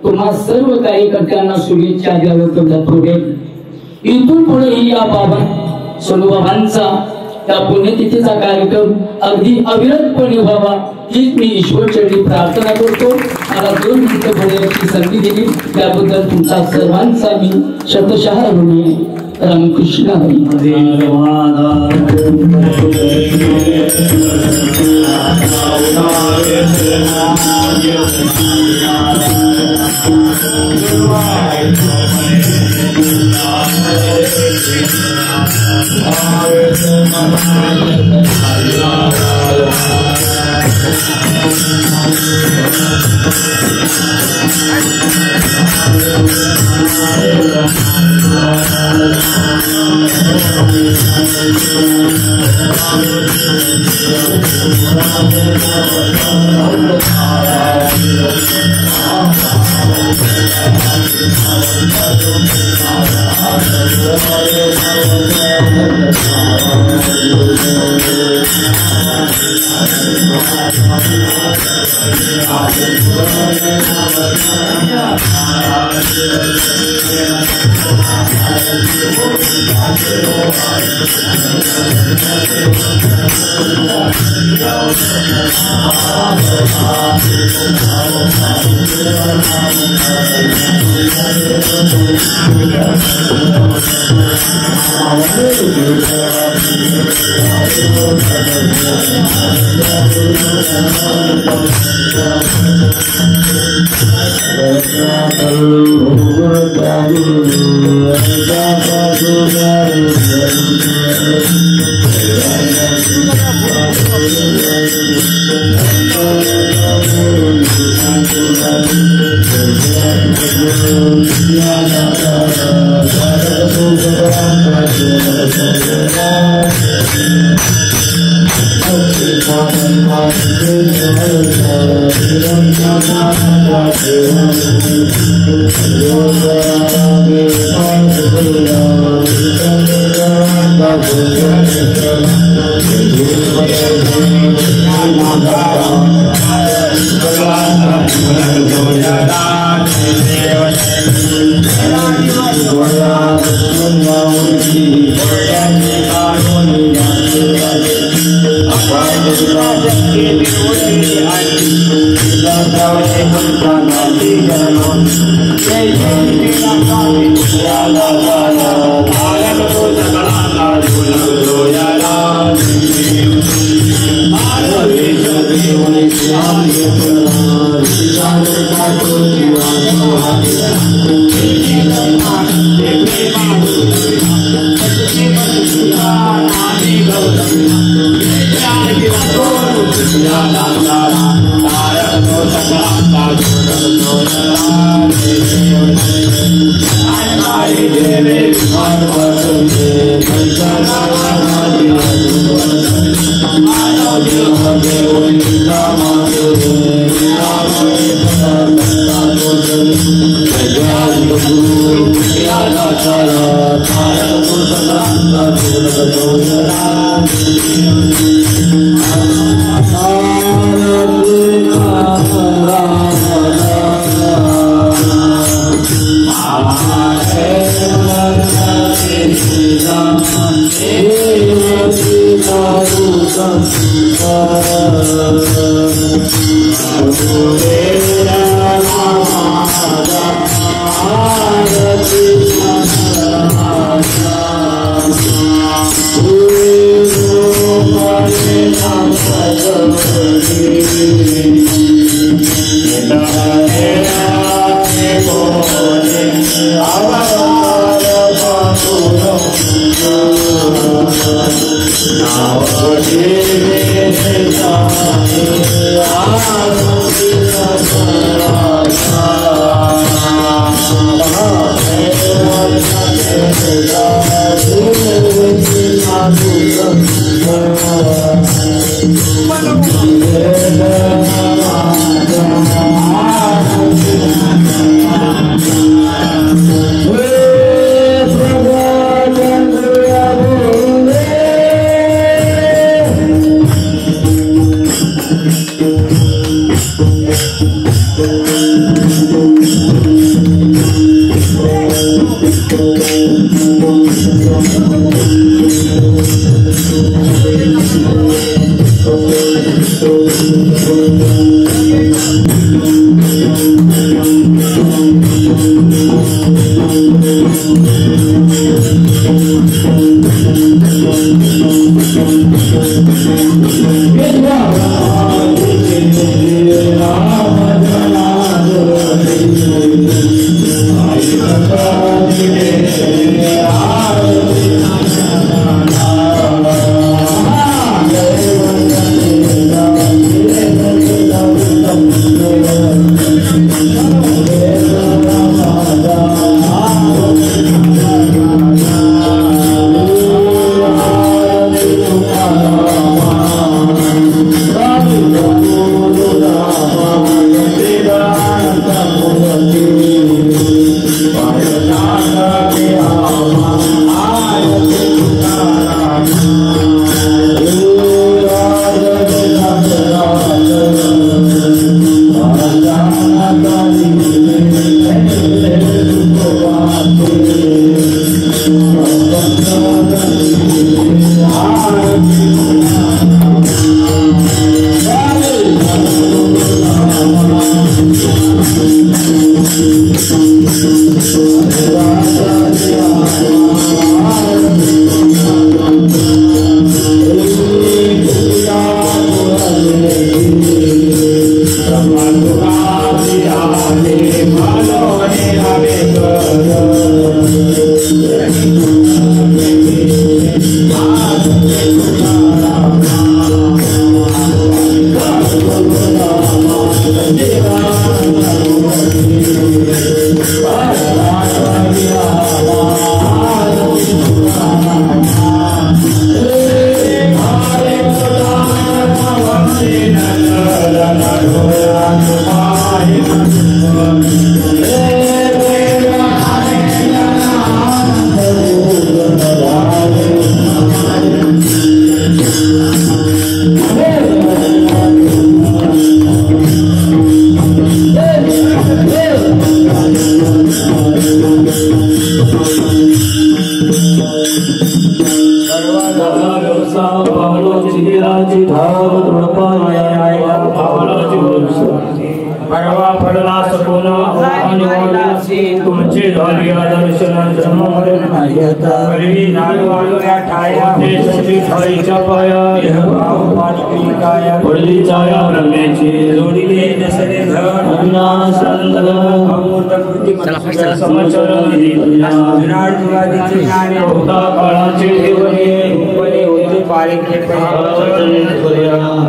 तुम्हा सर्व कार्यकर्त्यांना शुभेच्छा द्याव्या थोडे। इथून पुढेही या बाबा सोनू बाबांचा त्या पुण्यतिथीचा कार्यक्रम अगदी अविरतपणे व्हावा हीच मी ईश्वरचरणी प्रार्थना करतो। मला 2 मिनिटं बोलण्याची संधी दिली त्याबद्दल तुमचा सर्वांचा मी शतशः ऋणी आहे। रामकृष्ण हरी। Hare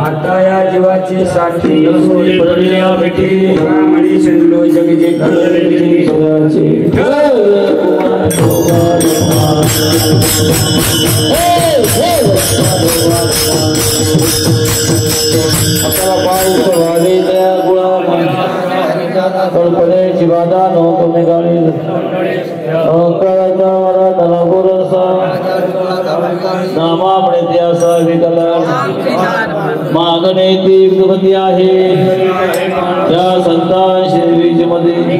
आता या जीवाची साक्षी मणी संलो जगजे जीवादा नो तुम्हें गाड़ी नामामृत्यासा विकला मागणेती विगती आहे त्या संतान शिरवीची मध्ये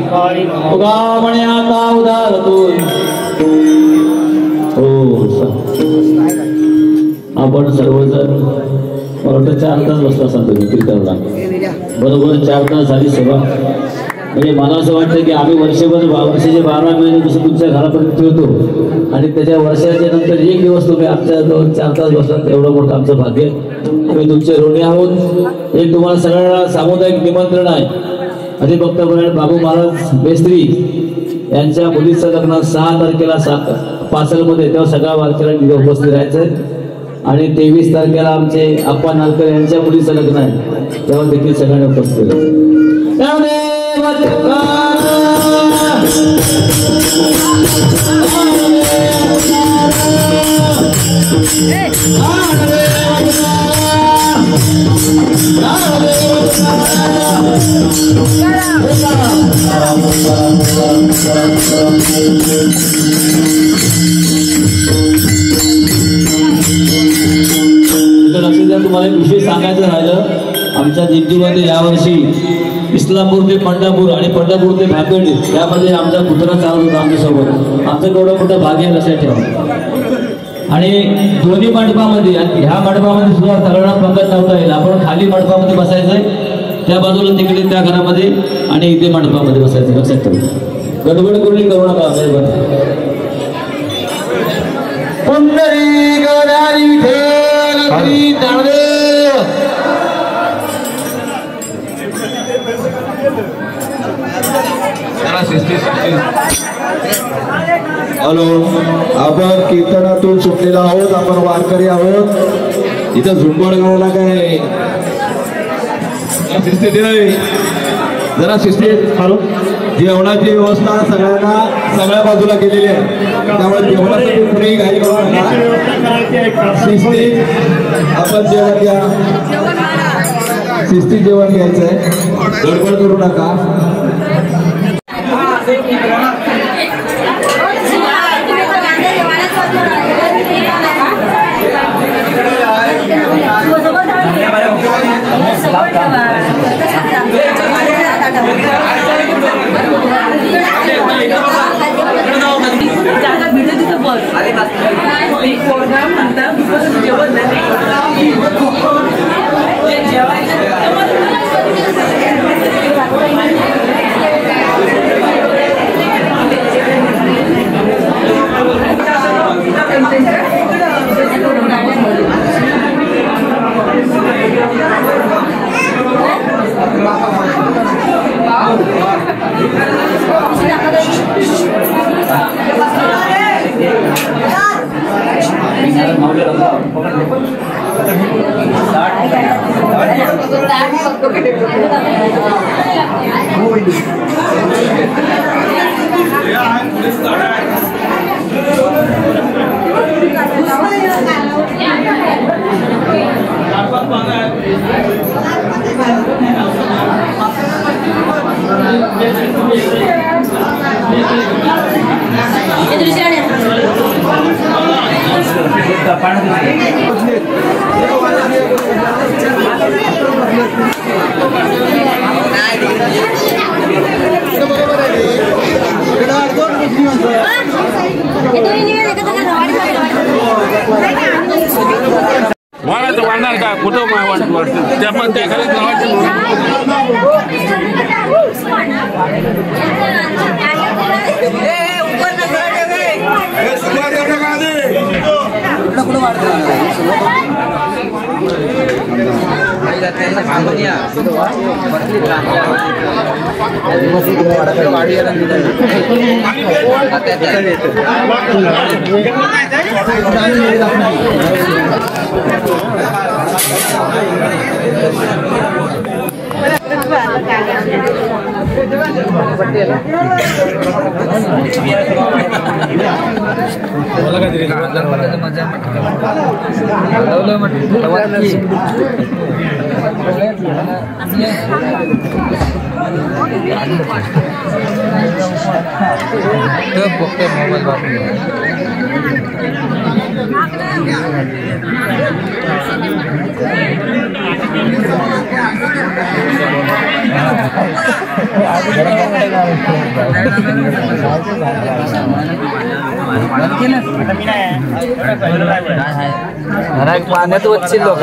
तुगा म्हणे आता उदार तू आपण सर्वजण मला 4 तास बसला सांगतो कीर्तनला बरोबर 4 तास झाली सभा म्हणजे मला असं वाटतं की आम्ही वर्षाचे 12 महिने जसं तुमच्या घरापर्यंत ठेवतो आणि त्याच्या वर्षाच्या नंतर एक दिवस तुम्ही आमच्या जवळ 4 तास बसलात, एवढं मोठं आमचं भाग्य. आम्ही तुमचे ऋणी आहोत. एक तुम्हाला सगळ्यांना सामुदायिक निमंत्रण आहे. अधिभक्तपरायण बाबू महाराज मेस्त्री यांच्या मुलीचं लग्न 6 तारखेला पासलमध्ये, तेव्हा सगळ्या वारकऱ्यांनी उपस्थित राहायचं. आणि 23 तारखेला आमचे आप्पा नालकर यांच्या मुलीचं लग्न आहे, तेव्हा देखील सगळ्यांनी उपस्थित राहायचं. तुम्हाला एक विषय सांगायचं राहिलं. आमच्या दिंडीमध्ये यावर्षी इस्लामपूर ते पंढरपूर आणि पंढरपूर ते भाकंडी यामध्ये आमचा पुतळा चालत होता आमच्यासोबत. आमचं केवढं मोठं भाग्य लक्षात ठेवा. आणि दोन्ही मंडपामध्ये आणि ह्या मंडपामध्ये सुद्धा सगळ्यांना पंगत लावता येईल. आपण खाली मंडपामध्ये बसायचंय, त्या बाजूला तिकडे त्या घरामध्ये, आणि इथे मंडपामध्ये बसायचं. लक्षात ठेवा, गडबड करून करू नका. पुंडरी गदारी हॅलो, आपण कीर्तनातून सुटलेला आहोत. आपण वारकरी आहोत. इथं झुंबड गावाला काय शिस्तीत नाही, जरा शिस्तीत. जेवणाची व्यवस्था सगळ्या बाजूला केलेली आहे, त्यामुळे जेवणासाठी कुणीही घाई करू नका. शिस्तीत आपण जेवण घ्या, शिस्तीत जेवण घ्यायचंय, गडबड करू नका. वाढणार का कुठं वाटतं त्या पण त्या खाली पाण्यात वच्ची लोक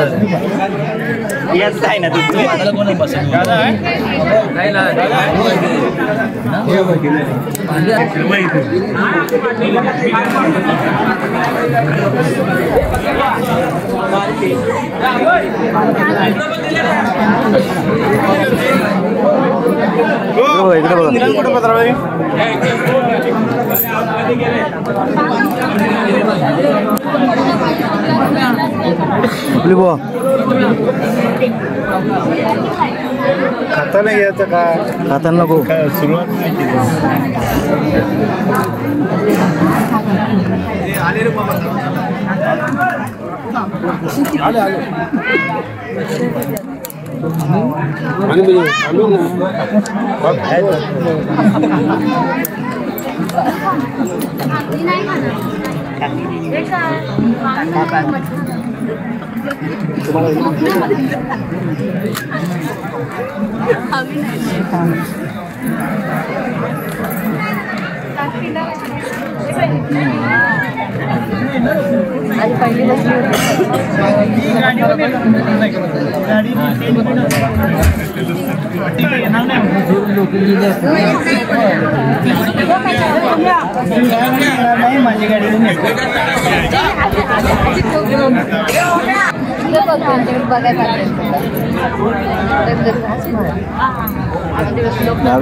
खाता नाही यायचं का खाता नको सुरुवात नाही केली पहिली माझी गाडी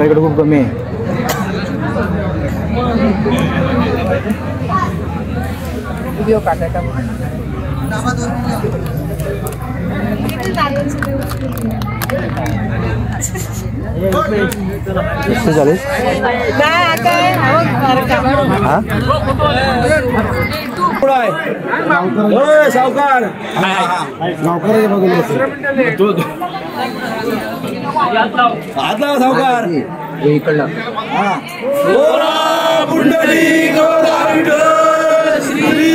इकडे खूप कमी आहे व्हिडिओ काढायचा झाले सावकार सावकार इकडला श्री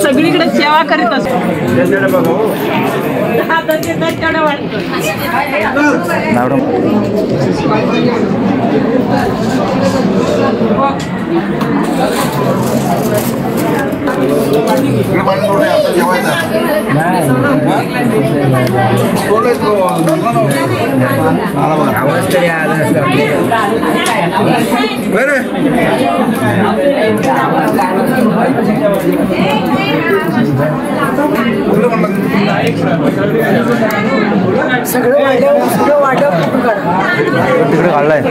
सगळीकडे सेवा करीत असतो तिकडे काढलाय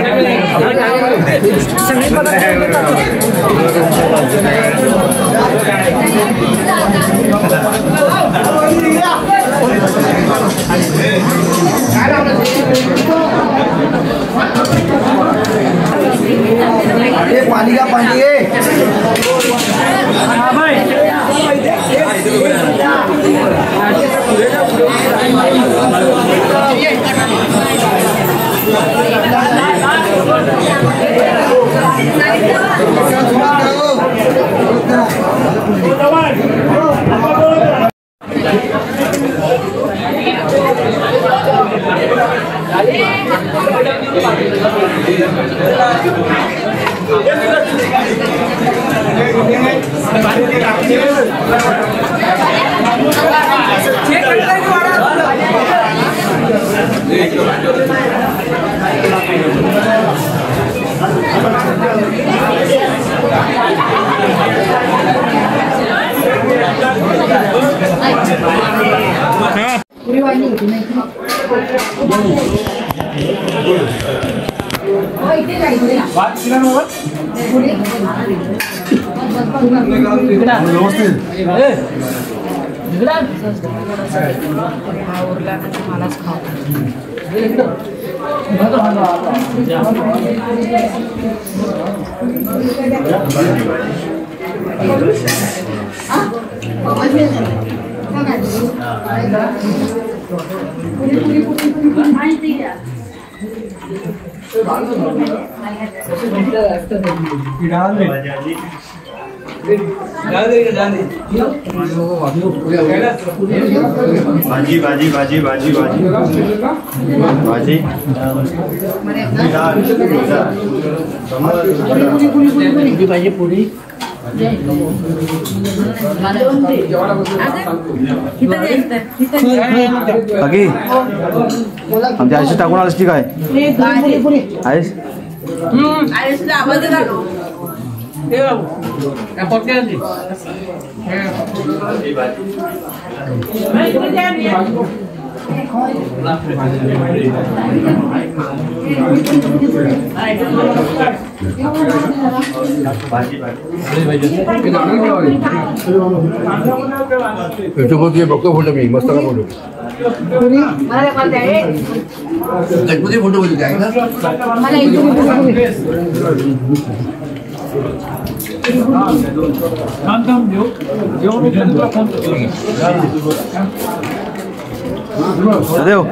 पानी का पानी है भाजी भाजी भाजी भाजी भाजी भाजी भाजी पुरी बाकी आमच्या आयुष्य टाकून आलीस की काय आयुष बघतो फोटो मी मस्त का फोटो गणपती फोटो बोलतो आहे ना सदैव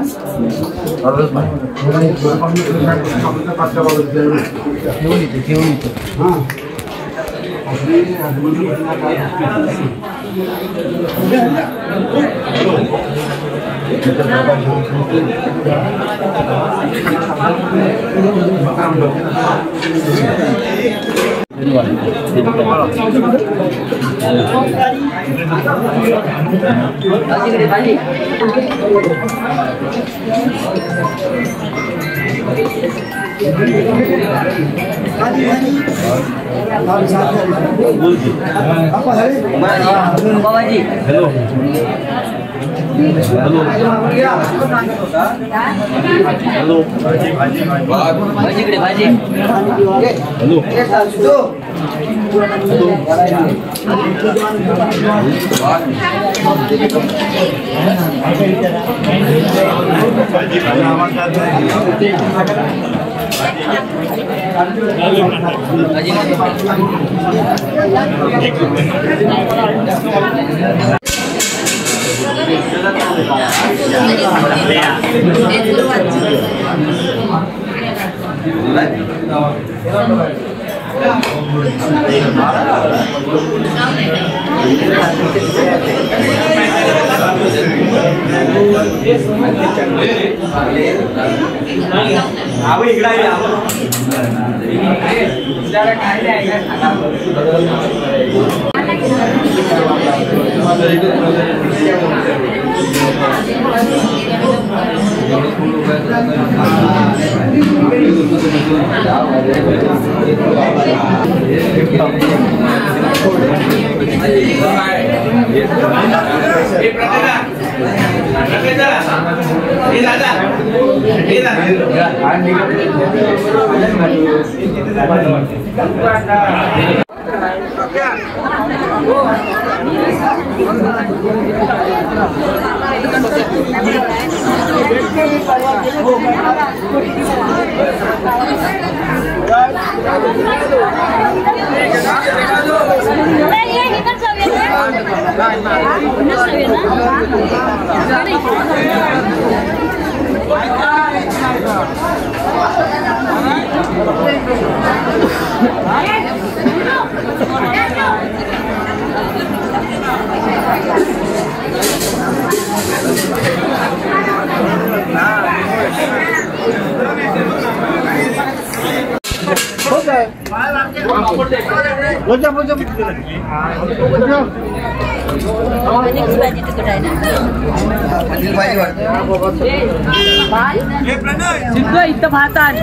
इथं भातात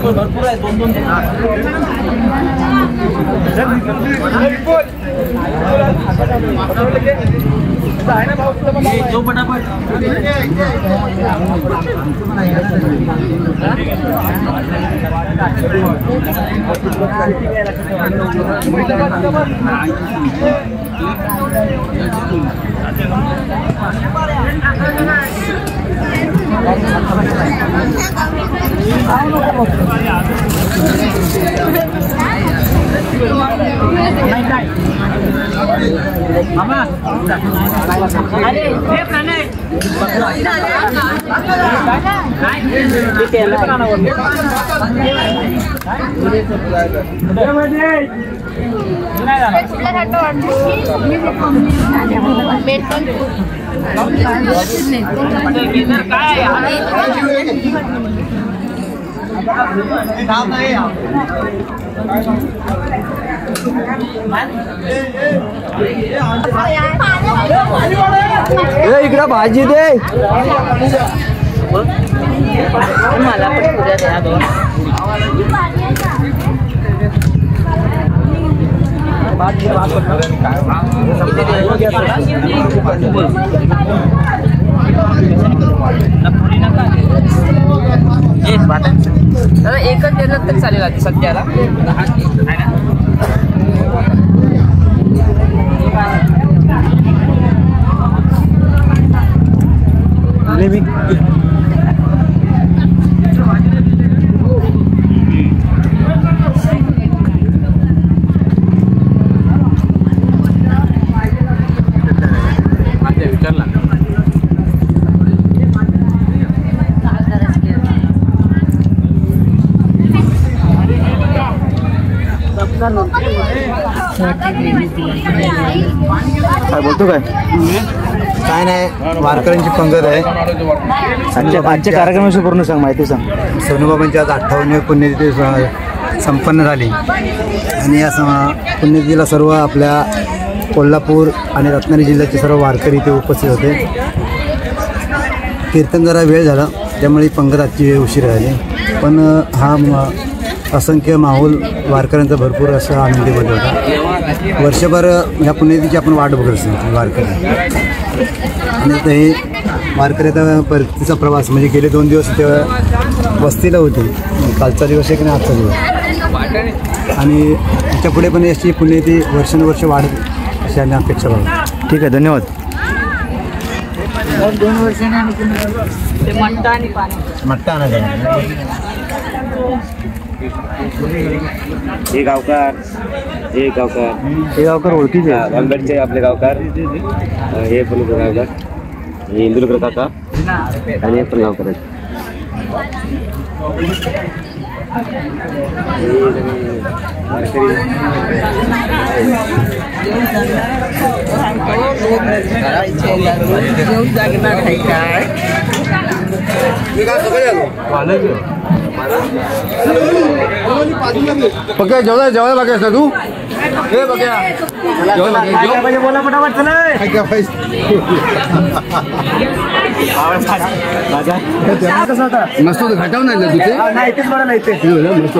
भरपूर आहे 2-2 इकडे भाजी दे मला पण पुऱ्या द्या दोन. एकच दिलं तर चालेल आता सध्याला. काय बोलतो काय नाही वारकऱ्यांची पंगत आहे. आजच्या कार्यक्रमाविषयी पूर्ण सांग, माहिती सांग. सोनूबाबांची आज 58वी पुण्यतिथी संपन्न झाली आणि या पुण्यतिथीला सर्व आपल्या कोल्हापूर आणि रत्नागिरी जिल्ह्याचे सर्व वारकरी इथे उपस्थित होते. कीर्तन जरा वेळ झाला त्यामुळे पंगत आजची उशीर झाली, पण हा असंख्य माहोल वारकऱ्यांचा भरपूर असा आनंदीमध्ये होता. वर्षभर ह्या पुण्यतिथीची आपण वाट बघत असतो वारकरी, आणि आता हे वारकऱ्याचा परतीचा प्रवास म्हणजे गेले 2 दिवस ते वस्तीला होते. कालचा दिवस आहे की नाही आजचा दिवस, आणि त्याच्या पुढे पण याची पुण्यतिथी वर्षानुवर्ष वाढत अशी आम्ही अपेक्षा करतो. ठीक आहे, धन्यवाद. 2 वर्षांनी मट्टा आणि पाणी मट्टा आणायचा. हे गावकार ओळखीचे रामगडचे आपले गावकार, हे पण गावकार, हे इंदुलकर काका आणि हे पण गावकार आहेत. बघ्या जेवायला बघायस ना तू. हे बघ्या बोला फटाफट मस्त घटाव नाही ना तिथे. नाही, इथेच बरं नाही, इथे मस्त.